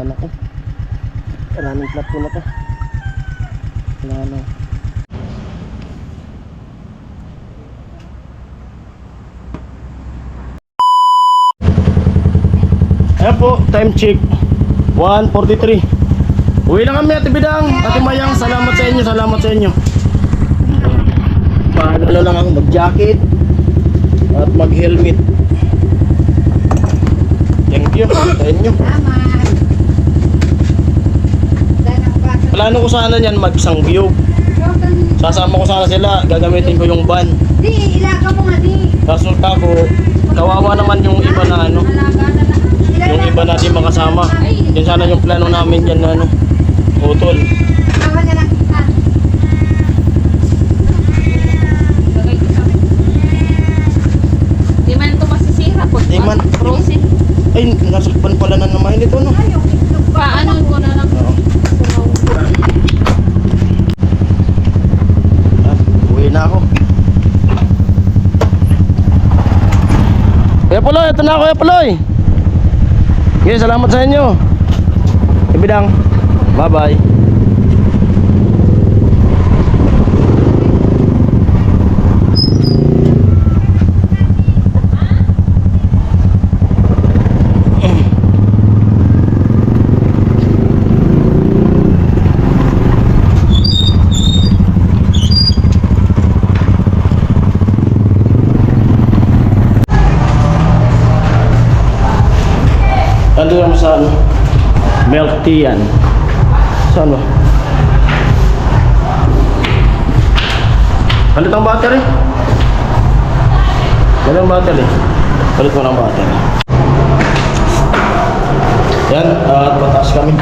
Saan ako? Running flat ko na to. Wala na. Ayan po, time check 1:43. Uwi lang kami, Ate Bidang, Ate Mayang. Salamat sa inyo, salamat sa inyo. Paano lang ako mag-jacket at mag-helmet. Thank you sa inyo. Plano ko sana yan magsangyog. Sasama ko sana sila, gagamitin ko yung van. Di, ilaga mo nga di. Resulta ko, kawawa naman yung iba na ano. Yung iba natin makasama. Yan sana yung plano namin dyan na ano, utol. Awan na lang kita. Di man ito masisira po. Di man. Frozen. Ay, nasakpan pala na naman ito, no? Paano ko na lang. Oo. Uwi na ako. Kuya Puloy, ito na ako, Kuya Puloy. Okay, salamat sa inyo. Ibidang. Bye-bye. Ando naman sa ano? Milk tea yan. Saan ba? Palit ang battery. Palit ang battery. Palit mo ng battery. Yan, at pataas kami.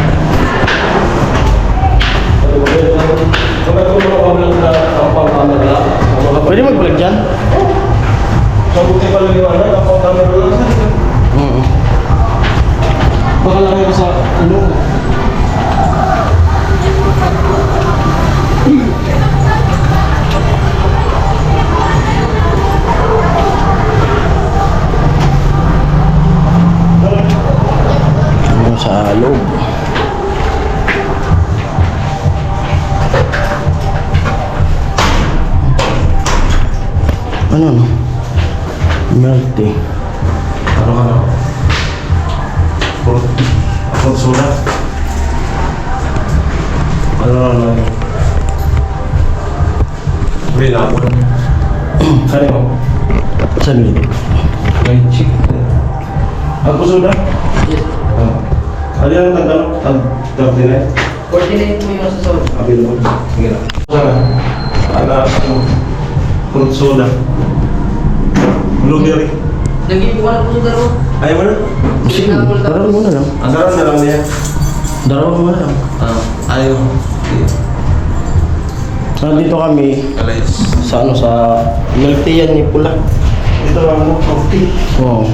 Pwede mag-vlog dyan? Sabuti pa lang yung ano, kapag camera lang sa Baka lang ako sa ano. Ano sa loob. Ano no? Milk tea. ano? Fruit soda. Ano? Binapon. Kaya mo? Saan yun? May chick. Ako soda? Yes. Ano yung tag-tag din eh? Coordinate mo yung sasaw. Available. Sige na. Sana? Fruit soda. Blueberry. Nag-iwan po sa daro. Ayaw mo na? Sige, daraw mo na lang. Ang sarap na lang niya. Daraw mo na lang. Ayaw. Nandito kami Kalayas. sa ano, sa milk tea yan ni Pula. Ito lang mo, coffee. Oo.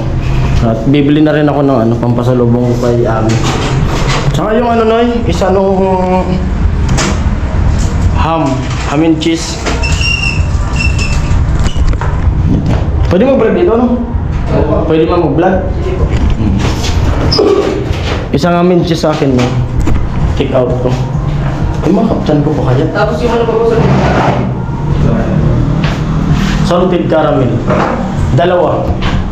At bibili na rin ako ng ano, pampasalubong ko kay Ami. Tsaka yung ano noy, isa nung ham and cheese. Pwede mag-vlog dito, no? Pwede mo mag-vlog? Isang ham and cheese sa akin, no? Check out ko. Ay, makapchan ko pa kaya? Tapos yung ano pa po sa Salted caramel. Dalawa.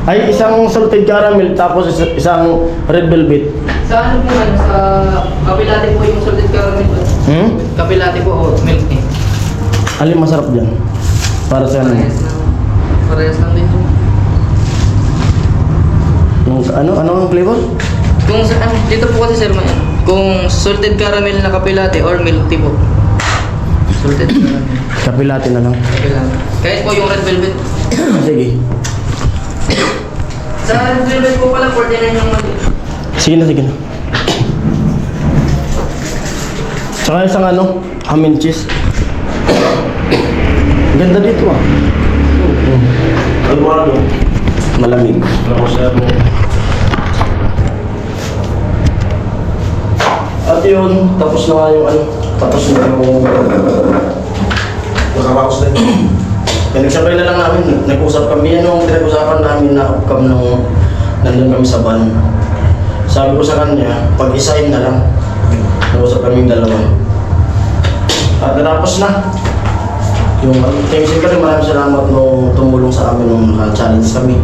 Ay, isang salted caramel tapos isang red velvet. Sa ano po ano, sa kapilate po yung salted caramel po. Kapilate po o milk tea. Alin masarap dyan? Para sa ano? Parehas lang din po. Ano ang flavor? Kung sa, dito po kasi sir, may ano, kung salted caramel na kapilate or milk tea po. Salted caramel. Kapilati na lang. Kapilate. Kahit po yung red velvet. Sige. Sa red velvet po pala, 49 yung mali. Sige na, sige na. Tsaka isang ano, ham and cheese. Ganda dito ah. Eduardo. Malamig. Tapos mo. At yun, tapos na nga yung ano, tapos na yung... Masarap din. Nagsabay na lang namin, nag-usap kami. Yan yung pinag-usapan namin na outcome nung nandun kami sa van. Sabi ko sa kanya, pag-isahin na lang. Nausap kaming dalawa. At natapos na. Yung siyempre maraming salamat nung tumulong sa amin nung naka-challenge kami.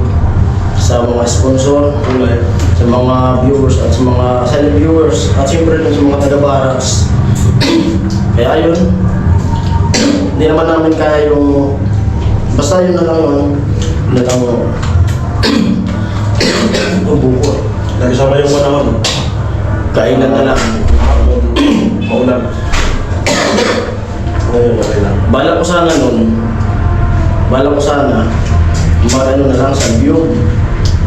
Sa mga sponsor, sa mga viewers at sa mga silent viewers, at siyempre sa mga taga-barracks. Kaya yun, hindi naman namin kaya yung, basta yun na lang yun, na lang buko. Nagsama yung panahon. Kainan na lang. Maulan. Ngayon, okay lang. Bala ko sana marano na lang sa view.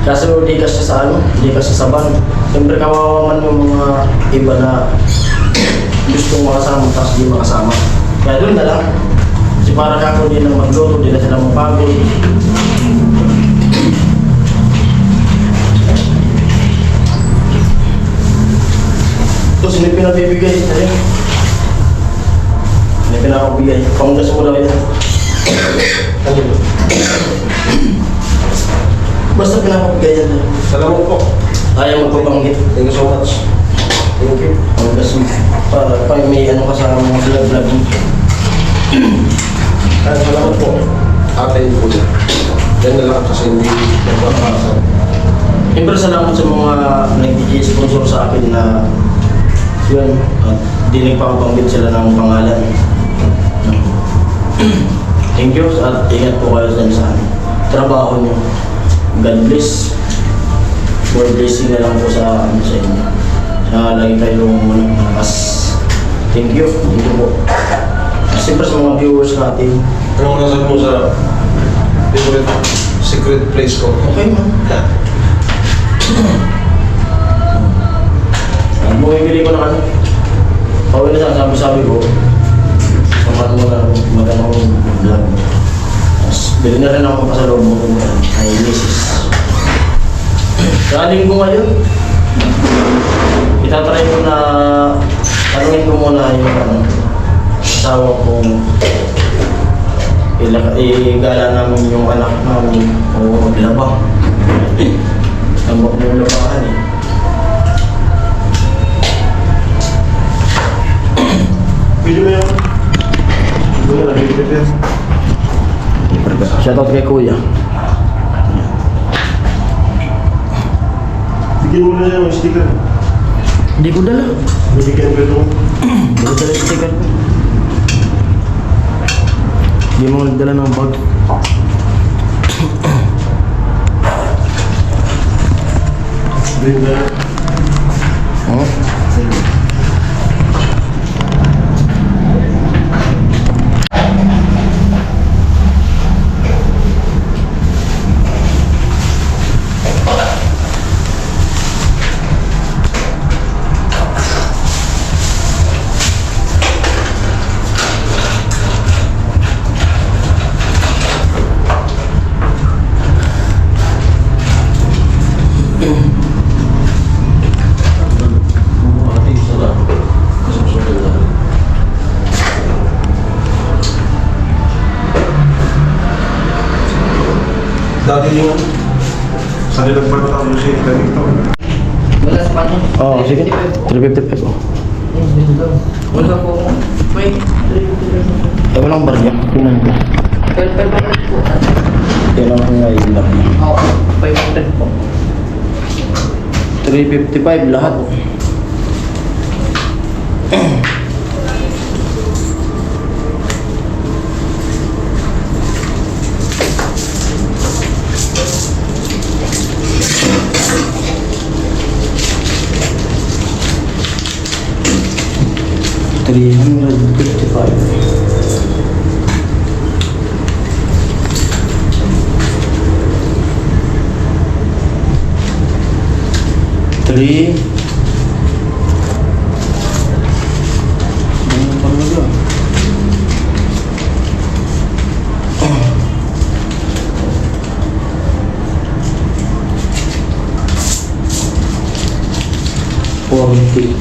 Kaso di ka siya sa di ka siya sa van. Siyempre kawawa man yung mga iba na gustong makasama tapos di makasama. Kaya doon na lang. Kasi para kako din na magluto, di na sila mapagod. Ito, sino yung pinabibigay? Ayun. May pinakabigay. Panggas mo lang ito. Basta pinakabigay yan. Salamat po. Ayaw magpabanggit. Thank you so much. Thank you. Panggas mo. Para pag may ano ka sa mga vlog-vlog mo. Ay, salamat po. Ate po niya. Yan na lang kasi hindi nagpapakasan. Siyempre salamat sa mga nag-sponsor sa akin na yun, at di nagpapabanggit sila ng pangalan. Thank you at ingat po kayo sa trabaho nyo. God bless. For blessing na lang po sa sa inyo. Lagi kayong malakas. Thank you. Thank you po. Siyempre sa mga viewers natin. Anong nasabi mo sa favorite secret place ko? Okay man. Bumibili ko na pauwi na sabi ko, samahan mo na magandang vlog. Tapos bili na rin ako pasalubong ko kay Mrs. Kaling ko ngayon, itatry ko na tanungin ko muna yung asawa kong igala namin yung anak namin o maglaba. Tambak na yung labahan eh. Pwede mo yan? Hindi mo lang, hindi yan. Shoutout kay Kuya. Bigyan mo na siya ng sticker. Hindi ko dala. Bibigyan ko ito. Hindi ko dala yung sticker ko. Hindi mo nagdala ng bag. Bigyan na. Oh? Dati yung sa nilagpan na tayo siya ganito. Wala sa panyo. Oo, sige. 355 oh. Wala po. Wait. Eh, walang barya. Pinan ko. 500 po. Yan ang ngayon. Oo, 500 po. 355 lahat. Three. Ano pa talaga? Forty.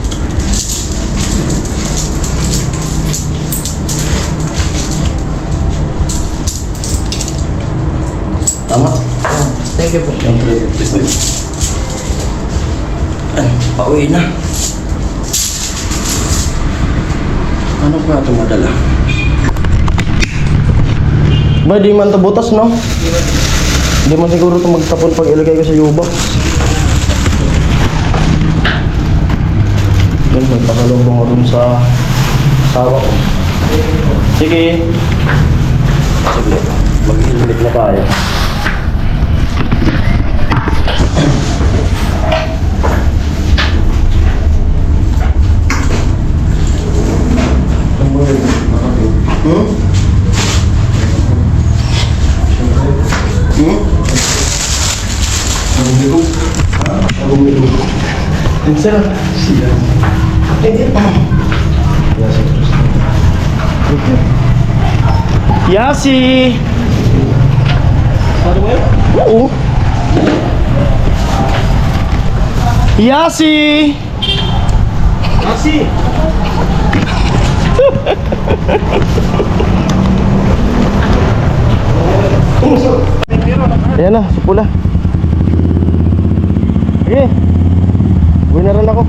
Tama? Thank you po. Yung 355. Pauwi na. Ano pa ito madala? Ba, di man ito butas, no? Hindi man siguro ito magtapon pag ilagay ko sa U-box. Yan, magpakalubong ko dun sa sawa ko. Sige. Sige, mag-helmet na tayo. Hmm? Hmm? Sir, Yasi! Oo. Yasi! Yasi! Ayan na, si Pula. Sige. Uwi na rin ako.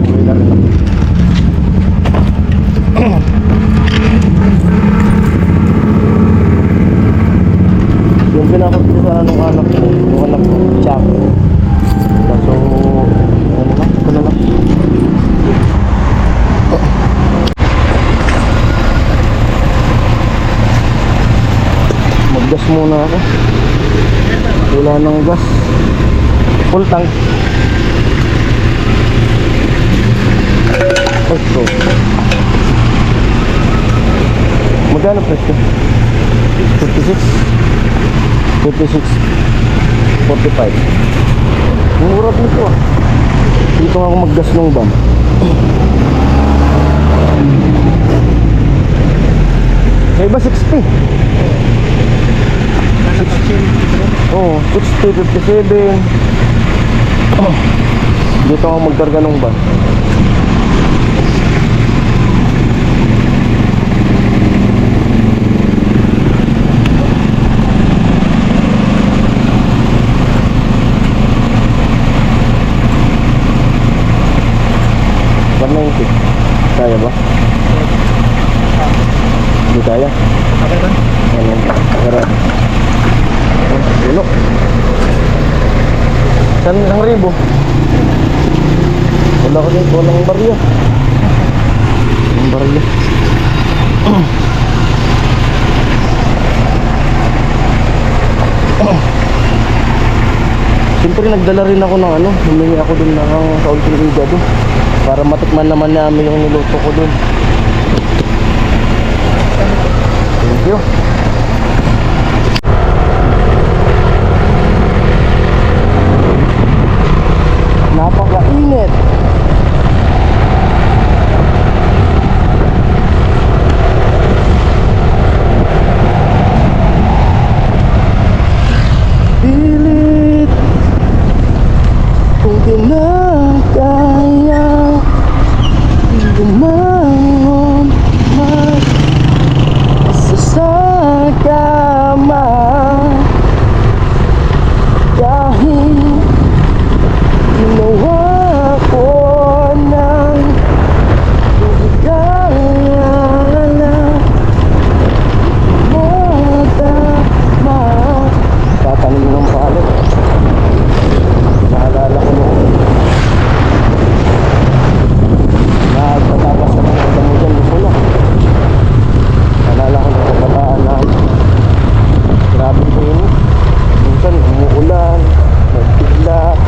Uwi na rin ako. Yung pinakot ko sa anong anak ko, yung anak ko, Chuck. Kaso, ano na, ito na lang. Maggas muna ako. Wala nang gas. Full tank. Ito. Magkano presyo? 56 45. Mura dito ah. Dito nga ako maggas ng van. May iba 60. Oo, 60, 57. Dito ako magkarga ng van. Kaya ba? Hindi kaya? Okay ba? Ano? Meron. Puno. Saan ang ribo? Wala ko dito. Walang barya. Walang barya. Siyempre nagdala rin ako ng ano. Humingi ako dun ng kaunting iga dun. Para matikman naman namin yung niluto ko dun. Thank you. Napakainit. Pilit kung kinakaya bumangon sa kama dahil ginawa ko ng higala madama. Tatanim ng palo. Naalala ko noon. Nagpatapas na ng damo dyan, gusto na. Naalala ko ng kabataan na grabe ko yun. Minsan umuulan, nagtigla,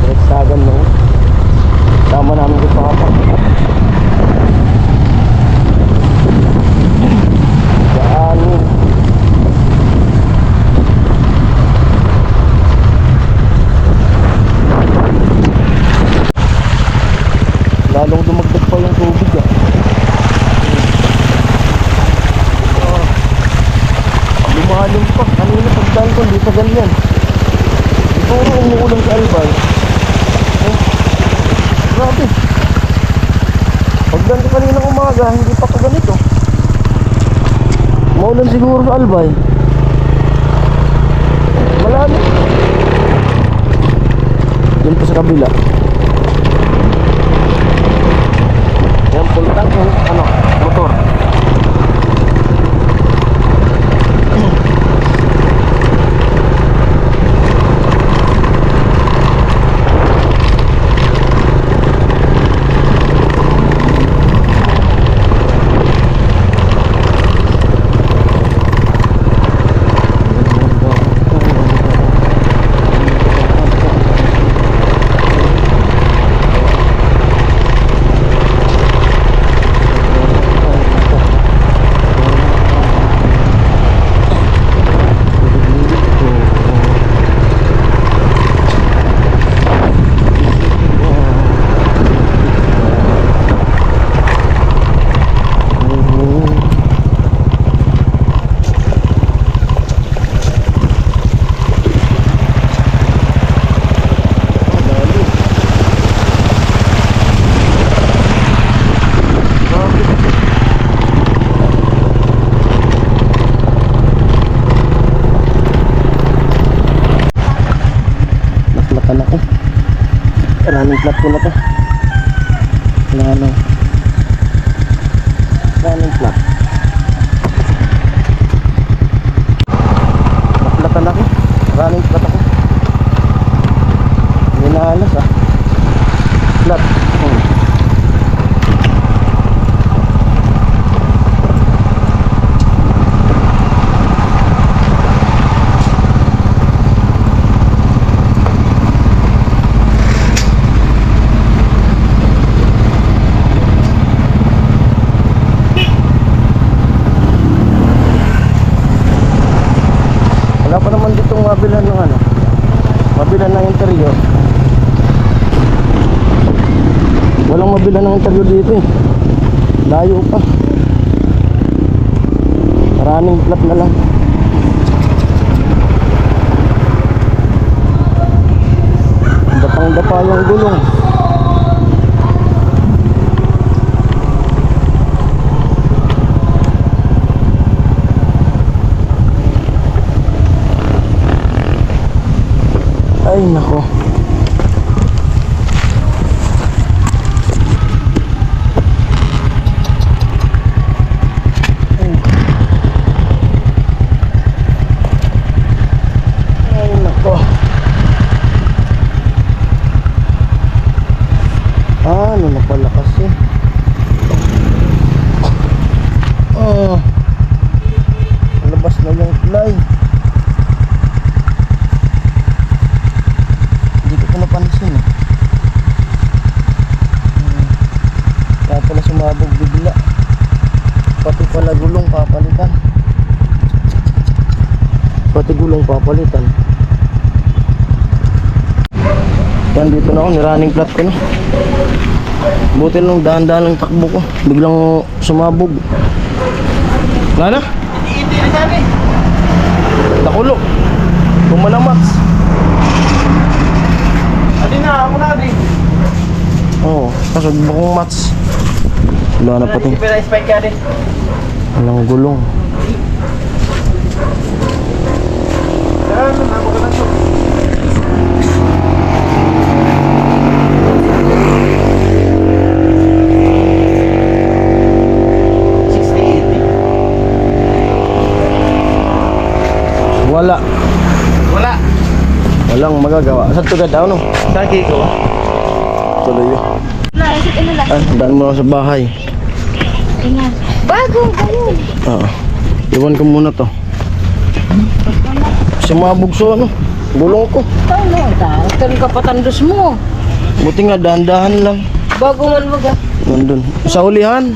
direksagan mo. Tama namin ko papa. Daanin. Lalong dumagdag pa yung tubig ah. Lumalim pa. Kanina pagdaan ko, hindi pa ganyan. Siguro umuulan sa Albay. Grabe. Pagdaan ko kanina umaga, hindi pa ganito. Maulan siguro sa Albay. Malalim. sa kabila. Yan, full tank yung motor. Naklatan ako. Running flat ko na to. Wala. Running flat. Naklatan ako. Running flat ako. Hindi na alas Flat. Wala pa naman ditong mabilan ng mabilan ng interior. Walang mabilan ng interior dito eh. Layo pa. Running flat na lang. Dapang-dapa yung gulong. Ay nako. Ay nako. Ano na pala kasi? Labas na yung fly. Napansin kaya pala sumabog bigla, pati pala gulong papalitan, yan. Dito na ako, nirunning flat ko na. Buti lang dahan-dahan ang takbo ko, biglang sumabog. Wala na? Hindi na sabi nakulo, pumalamats. Adi na, ako na adi. Oo, kasag bakong mats. Wala na pati. Walang gulong. Wala. Walang magagawa. Saan ito ganda no? Saki ko. Tuloy yun. Daan mo sa bahay. Bago, ganun. Oo. Iwan ko muna to. Sumabog so gulong ko. Tan kapatandos mo. Buti nga dahan-dahan lang. Bago man maga. Nandun. Sa ulihan.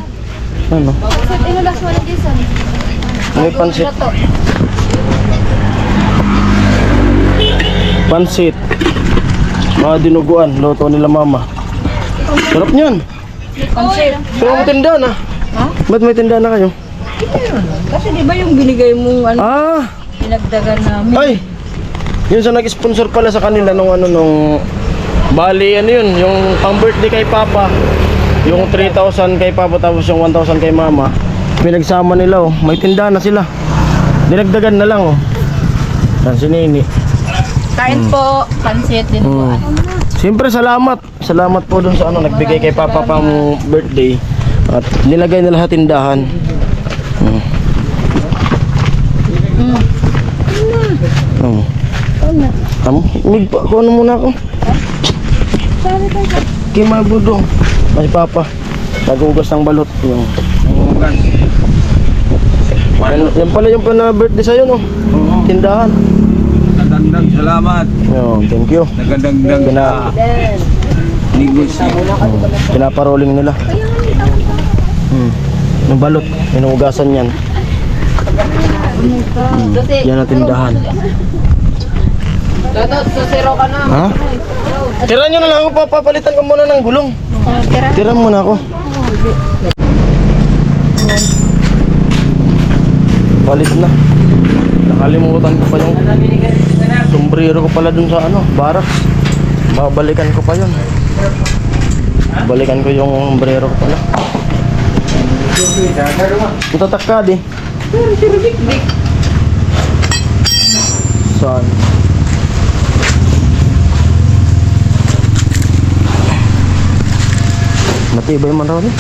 Ano? Saan inulas mo na Jason? May pansit. Pansit. Mga dinuguan. Luto nila mama. Sarap niyan. Pansit. Pero may tindahan Ha? Ba't may tindahan na kayo? Kasi di ba yung binigay mong pinagdagan namin? Ay! Yun sa nag-sponsor pala sa kanila nung bali yun, yung pang birthday kay Papa. Yung 3,000 kay Papa tapos yung 1,000 kay Mama. Pinagsama nila may tindahan na sila. Dinagdagan na lang Yan si Nini. Kain po, pansit din po. Siyempre, salamat. Salamat po dun sa ano, nagbigay kay Papa pang birthday. At nilagay nila sa tindahan. Amo, ko ano muna ako. Kay Mabudong. Ay Papa, nag-ugas ng balot. Yan pala yung birthday sa'yo, no? Tindahan. Nagandang salamat. Thank you. Nagandang negosyo. Pinaparoling nila. Yung balot, inuugasan yan. Yan ang tindahan. Ha? Tira nyo na lang ako, papapalitan ko muna ng gulong. Tira muna ako. Palit na. Nakalimutan ko pa yung sombrero ko pala dun sa ano, barracks. Babalikan ko pa yun. Balikan ko yung sombrero ko pala. Ito takad eh. Saan? Matibay man raw ni.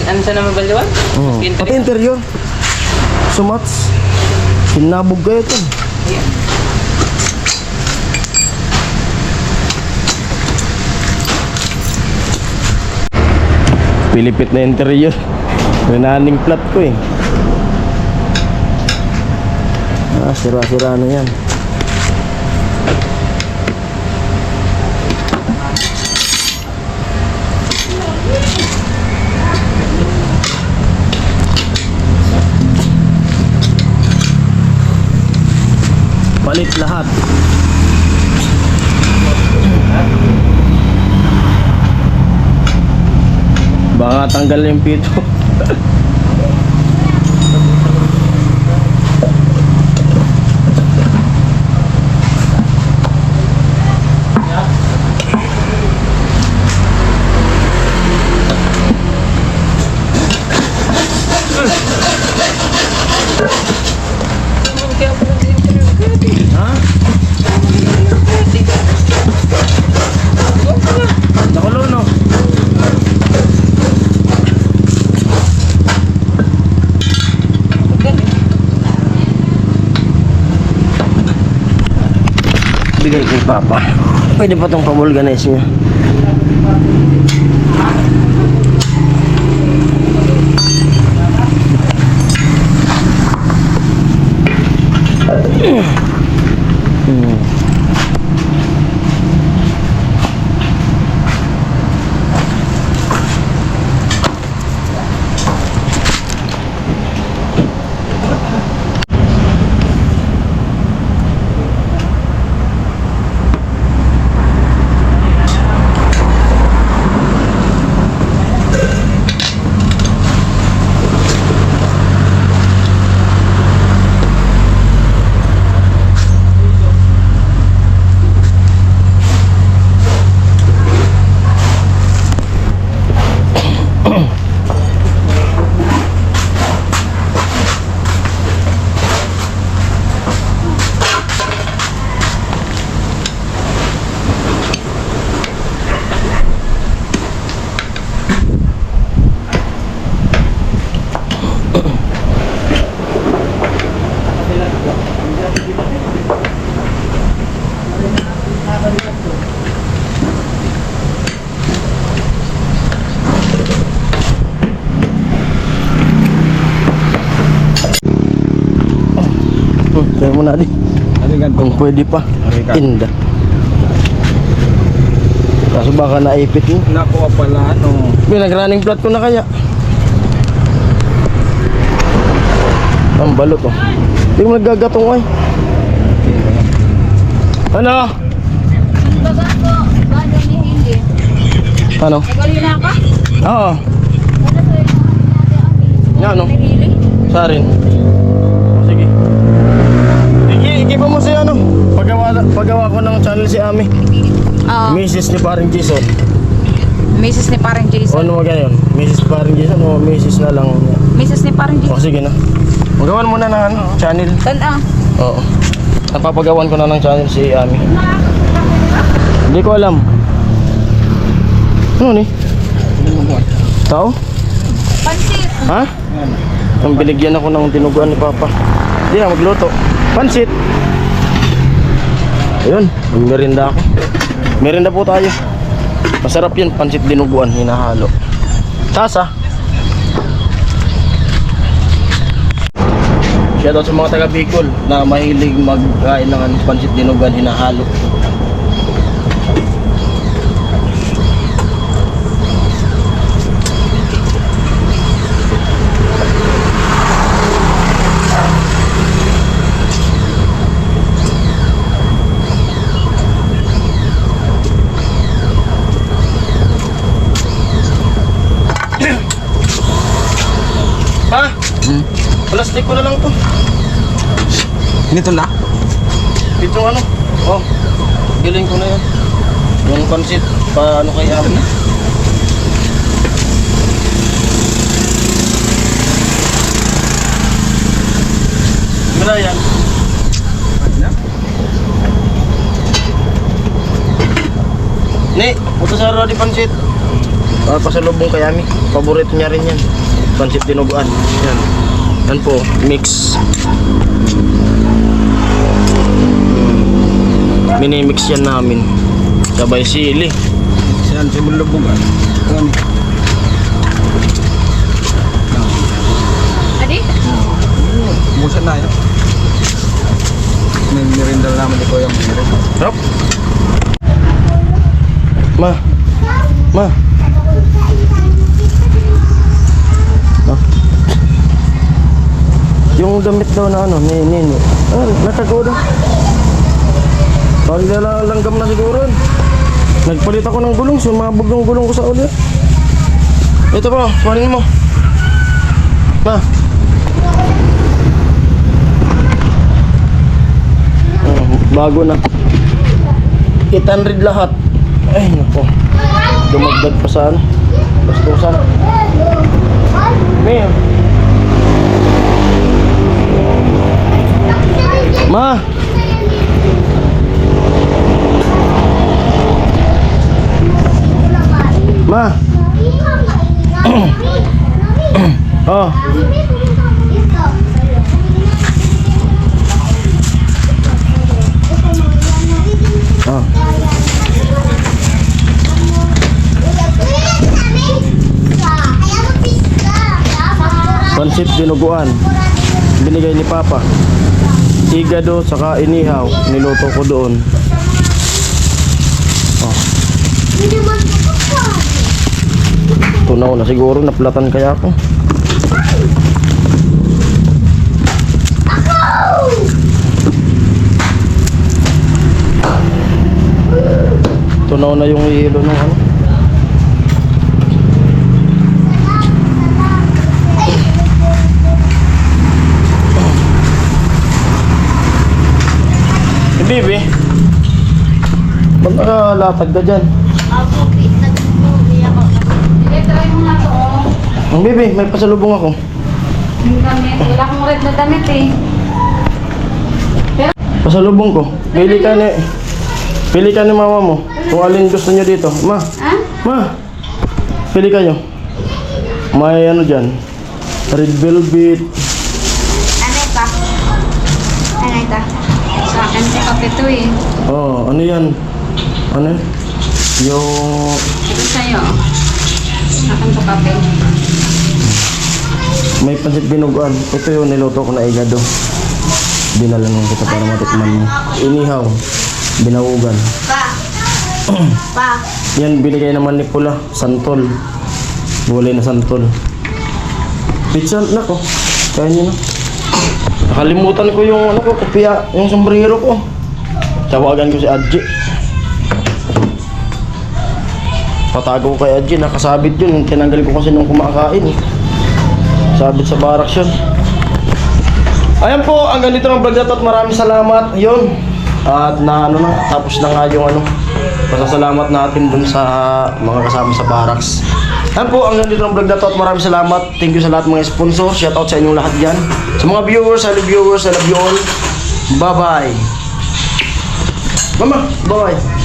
Ano siya naman baliwan? Pati interior. Sumats. Sinabog kayo ito. Pilipit na interior. Rinaning flat ko eh. Sira-sira na yan. Balik lahat. Baka tanggal yung pito. Ha? Nakulo no? Bigay kay Papa. Pwede pa itong pamulganize niya. Kaya mo na di. Kung pwede pa. Inda. Kaso baka naipit mo. Nakuha pala ano. Pinag-running flat ko na kaya. Ang balot oh. Hindi mo nagagatong ay. Ano? Baga ko, bado ni hindi. Ano? Nagalina ka? Oo. Yan no? Sa rin. Sige. Ikipa mo si ano? Paggawa ko ng channel si Ami. Mrs. ni Paring Jason. Mrs. ni Paring O Jason. ano magana yun? Mrs. Paring Jason o Mrs. na lang? Mrs. ni Paring O Jason. sige na. Magawan mo na ng ano, channel. Tan ah. Oo. Napapagawan ko na ng channel si Ami. Hindi ko alam. Ano ni? Tao? Pansit. Ha? Ang binigyan ako ng tinuguan ni Papa. Hindi na magluto. Pansit. Ayun, merinda ako. Merinda po tayo. Masarap yun, pansit dinuguan, hinahalo. Tasa. Shoutout sa mga taga Bicol na mahilig magkain ng pansit dinuguan, hinahalo. Pa? Plastic ko na lang to. Nito na. Ito ano? Oh, giling ko na yan. Yung pansit, paano kay Ami? Wala yan. Ni, puto sa rodi pansit. Pasalubong kay Ami. Paborito niya rin yan. Pansit dinuguan. Yan. Yan po, mix. Minimix yan namin. Sabay sili. Siyan, si Bulubugan. Ano? Adi? Busa na yun. May merinda naman di ko yung merinda. Sarap. Ma. Ma. Yung damit daw na ano, ni. Nakago daw. Parang langgam na siguro. Nagpalit ako ng gulong, sumabog ng gulong ko sa ulit. Ito po, kuhanin mo. Ma. Bago na. 800 lahat. Ay, nako. Dumagdag pa saan. Bastusan. Mayor. Ma. Ma. Oh. Oh. Pansit dinuguan. Binigay ni Papa. Higado saka inihaw. Niluto ko doon. Oh. Tunaw na siguro. Naplatan kaya ako. Tunaw na yung hilo ng ano. Bibi, ba't nakalatag ka dyan? Try mo na to. Ang Bibi, may pasalubong ako. Yung damit. Wala akong red na damit eh. Pasalubong ko. Pili ka ni mama mo. Kung alin gusto nyo dito. Ma, Ha? ma, pili kayo. May ano dyan. Red velvet. Ano ito? Ano ito? Sa akin si kape to eh. Oh, ano yan? Ano? Yung... Ito sa'yo. Sa akin to kape. May pansit binuguan. Ito yung niluto ko na igado. Dinala nung kita para matikman mo. Inihaw. Binawugan. Pa. Yan, binigay naman ni Pula. Santol. Gulay na santol. Pizza, nako. Kaya nyo na. Nakalimutan ko yung ano ko, kopya, yung sombrero ko. Tawagan ko si Adji. Patago ko kay Adji, nakasabit yun. Tinanggal ko kasi nung kumakain. Sabit sa barracks yun. Ayan po, ang ganito ng vlog na to at maraming salamat. Yun. At na ano na, tapos na nga yung ano, pasasalamat natin dun sa mga kasama sa barracks. Ayan po, ang ganito ng vlog na to at maraming salamat. Thank you sa lahat mga sponsor. Shoutout sa inyong lahat dyan. Sa mga viewers, I love you all. Bye-bye. Mama, baway.